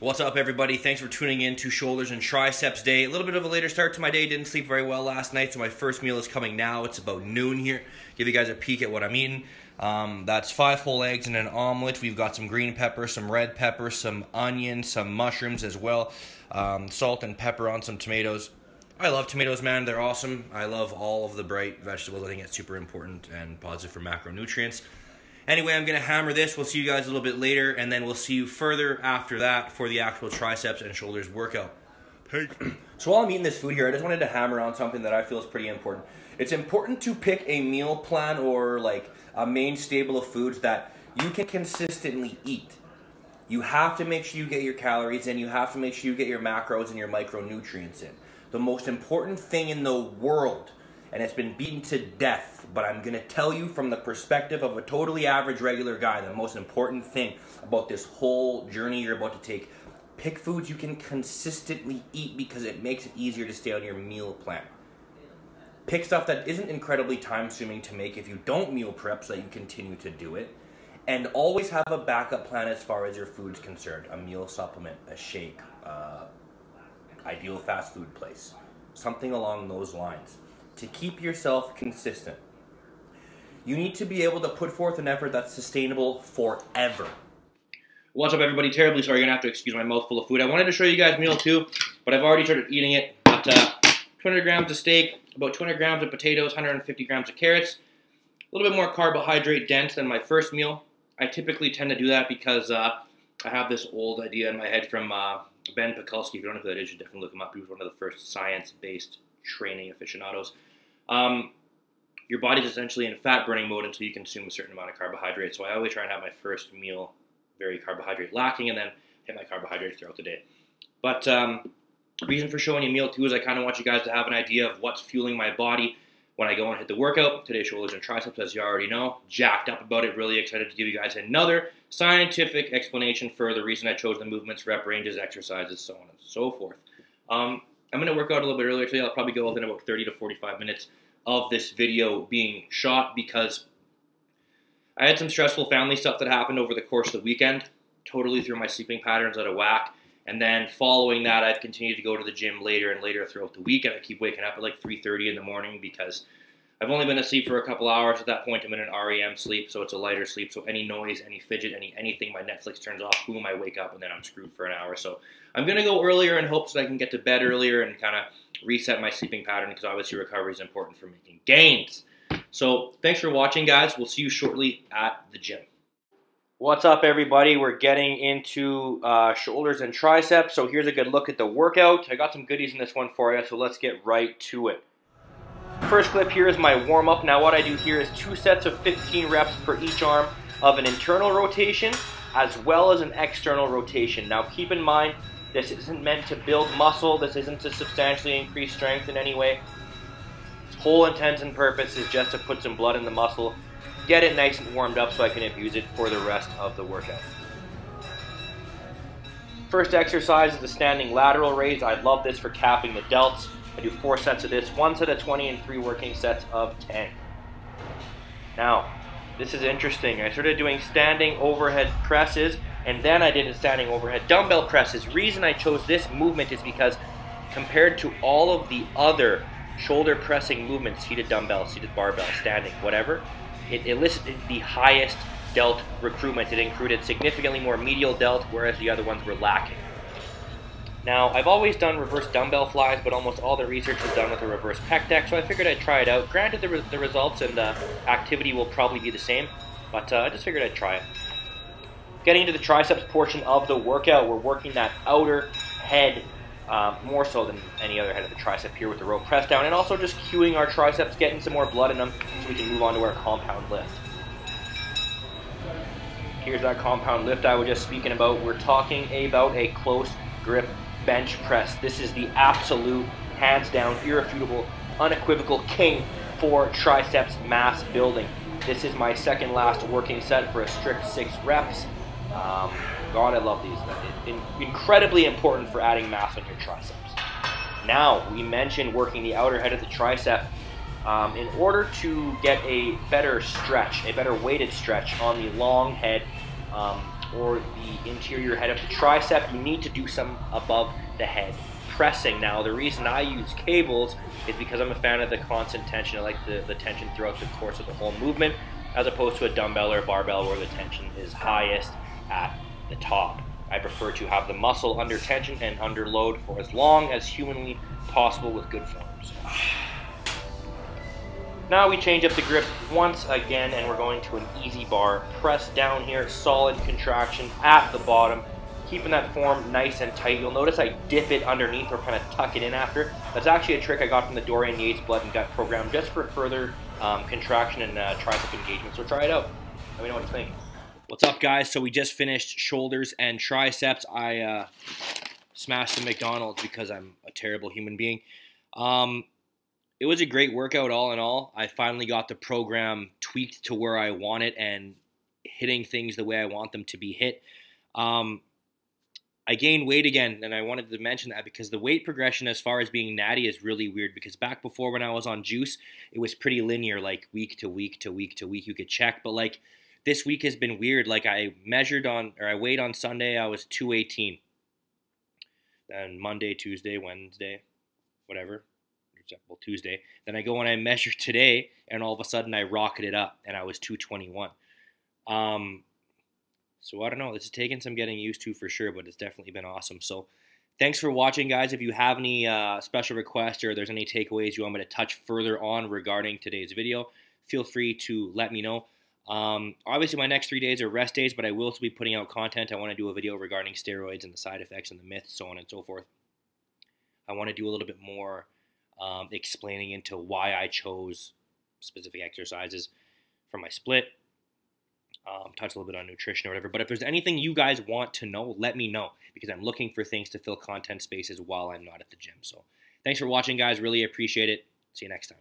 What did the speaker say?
What's up, everybody? Thanks for tuning in to Shoulders and Triceps Day. A little bit of a later start to my day. Didn't sleep very well last night, so my first meal is coming now. It's about noon here. Give you guys a peek at what I'm eating. That's 5 whole eggs and an omelet. We've got some green pepper, some red pepper, some onion, some mushrooms as well. Salt and pepper on some tomatoes. I love tomatoes, man. They're awesome. I love all of the bright vegetables. I think it's super important and positive for macronutrients. Anyway, I'm going to hammer this. We'll see you guys a little bit later, and then we'll see you further after that for the actual triceps and shoulders workout. So while I'm eating this food here, I just wanted to hammer on something that I feel is pretty important. It's important to pick a meal plan or like a main stable of foods that you can consistently eat. You have to make sure you get your calories in. You have to make sure you get your macros and your micronutrients in. The most important thing in the world, and it's been beaten to death, but I'm going to tell you from the perspective of a totally average regular guy, the most important thing about this whole journey you're about to take, pick foods you can consistently eat because it makes it easier to stay on your meal plan. Pick stuff that isn't incredibly time-consuming to make if you don't meal prep so that you continue to do it. And always have a backup plan as far as your food's concerned. A meal supplement, a shake, ideal fast food place. Something along those lines. To keep yourself consistent, you need to be able to put forth an effort that's sustainable forever. What's up, everybody? Terribly sorry, you're gonna have to excuse my mouthful of food. I wanted to show you guys meal 2, but I've already started eating it. But 200 grams of steak, about 200 grams of potatoes, 150 grams of carrots. A little bit more carbohydrate dense than my first meal. I typically tend to do that because I have this old idea in my head from Ben Pakulski. If you don't know who that is, you should definitely look him up. He was one of the first science-based training aficionados. Your body's essentially in fat burning mode until you consume a certain amount of carbohydrates. So I always try and have my first meal very carbohydrate lacking and then hit my carbohydrates throughout the day. But reason for showing you meal 2 is I kind of want you guys to have an idea of what's fueling my body when I go and hit the workout. Today's shoulders and triceps, as you already know. Jacked up about it, really excited to give you guys another scientific explanation for the reason I chose the movements, rep ranges, exercises, so on and so forth. I'm going to work out a little bit earlier today. I'll probably go within about 30 to 45 minutes of this video being shot because I had some stressful family stuff that happened over the course of the weekend. Totally threw my sleeping patterns out of whack. And then following that, I've continued to go to the gym later and later throughout the week. And I keep waking up at like 3:30 in the morning because I've only been asleep for a couple hours. At that point, I'm in an REM sleep, so it's a lighter sleep. So any noise, any fidget, anything, my Netflix turns off, boom, I wake up, and then I'm screwed for an hour. So I'm going to go earlier in hopes that I can get to bed earlier and kind of reset my sleeping pattern because obviously recovery is important for making gains. So thanks for watching, guys. We'll see you shortly at the gym. What's up, everybody? We're getting into shoulders and triceps. So here's a good look at the workout. I got some goodies in this one for you, so let's get right to it. First clip here is my warm-up. Now what I do here is 2 sets of 15 reps per each arm of an internal rotation as well as an external rotation. Now keep in mind, this isn't meant to build muscle. This isn't to substantially increase strength in any way. Its whole intent and purpose is just to put some blood in the muscle, get it nice and warmed up so I can abuse it for the rest of the workout. First exercise is the standing lateral raise. I love this for capping the delts. I do 4 sets of this, 1 set of 20 and 3 working sets of 10. Now, this is interesting. I started doing standing overhead presses, and then I did standing overhead dumbbell presses. Reason I chose this movement is because compared to all of the other shoulder pressing movements, seated dumbbell, seated barbell, standing, whatever, it elicited the highest delt recruitment. It included significantly more medial delt, whereas the other ones were lacking. Now, I've always done reverse dumbbell flies, but almost all the research was done with a reverse pec deck, so I figured I'd try it out. Granted, the results and the activity will probably be the same, but I just figured I'd try it. Getting into the triceps portion of the workout, we're working that outer head more so than any other head of the tricep here with the rope press down, and also just cueing our triceps, getting some more blood in them so we can move on to our compound lift. Here's that compound lift I was just speaking about. We're talking about a close grip bench press. This is the absolute, hands down, irrefutable, unequivocal king for triceps mass building. This is my second last working set for a strict 6 reps. God, I love these. Incredibly important for adding mass on your triceps. Now, we mentioned working the outer head of the tricep. In order to get a better stretch, a better weighted stretch on the long head or the interior head of the tricep, you need to do some above the head pressing. Now, the reason I use cables is because I'm a fan of the constant tension. I like the tension throughout the course of the whole movement, as opposed to a dumbbell or a barbell where the tension is highest at the top. I prefer to have the muscle under tension and under load for as long as humanly possible with good forms. Now we change up the grip once again, and we're going to an easy bar press down here, solid contraction at the bottom, keeping that form nice and tight. You'll notice I dip it underneath or kind of tuck it in after. That's actually a trick I got from the Dorian Yates blood and gut program, just for further contraction and tricep engagement. So try it out. Let me know what you think. What's up, guys? So we just finished shoulders and triceps. I smashed the McDonald's because I'm a terrible human being. It was a great workout all in all. I finally got the program tweaked to where I want it and hitting things the way I want them to be hit. I gained weight again, and I wanted to mention that because the weight progression as far as being natty is really weird, because back before when I was on juice, it was pretty linear, like week to week to week to week you could check, but like this week has been weird. Like I weighed on Sunday, I was 218. Then Monday, Tuesday, Wednesday, whatever. Well, Tuesday. Then I go and I measure today, and all of a sudden I rocketed up, and I was 221. So I don't know. This has taken some getting used to for sure, but it's definitely been awesome. So thanks for watching, guys. If you have any special requests or there's any takeaways you want me to touch further on regarding today's video, feel free to let me know. Obviously, my next 3 days are rest days, but I will still be putting out content. I want to do a video regarding steroids and the side effects and the myths, so on and so forth. I want to do a little bit more explaining into why I chose specific exercises for my split, touch a little bit on nutrition or whatever. But if there's anything you guys want to know, let me know, because I'm looking for things to fill content spaces while I'm not at the gym. So thanks for watching, guys. Really appreciate it. See you next time.